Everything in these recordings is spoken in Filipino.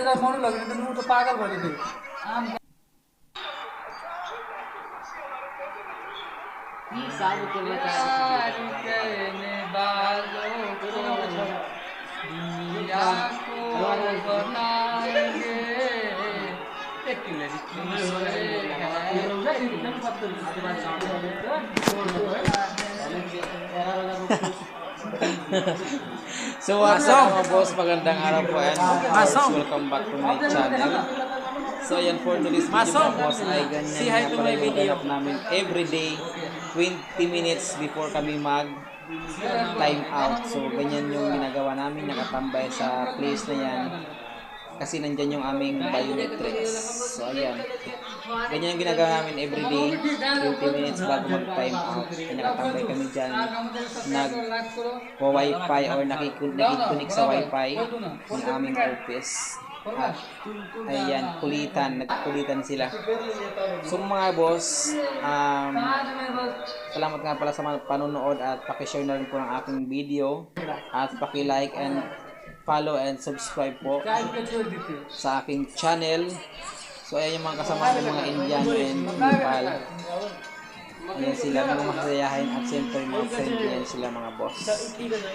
त्यसलाई मर्नु लाग्यो भने त नु त पागल भयो नि So what's up mga boss, magandang araw po and welcome back to my channel. So yan, for today's video mga boss ay ganyan nga pala yung ganap namin everyday 20 minutes before kami mag time out. So ganyan yung ginagawa namin, nakatambay sa place na yan kasi nandyan yung aming biometrics. So ayan, ganyan yung ginagawa namin everyday 20 minutes bago mag time out. Kaya nakatambay kami dyan, nag-wifi or nakikunik sa wifi ng aming office. At ayan, nagkulitan sila. So mga boss, salamat nga pala sa panonood at pakishare na rin po ng aking video at paki-like and follow and subscribe po sa aking channel. So ayan yung mga kasama ng mga Indian and Nepal. Ayan sila, mga masayahin at siyempre mga friendly yan sila mga boss.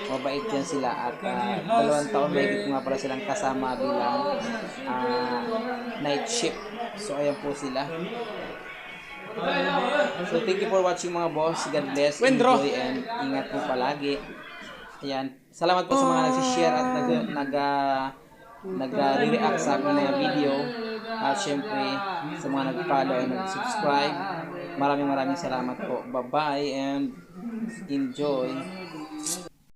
Mabait yan sila at 2 taon may nga pala silang kasama bilang night shift. So ayan po sila. So thank you for watching mga boss. God bless, enjoy and ingat po palagi. Ayan, salamat po sa mga nagsishare at nag-react sa aking mga video. At syempre sa mga nag-follow and nag-subscribe, maraming salamat po. Bye bye and enjoy.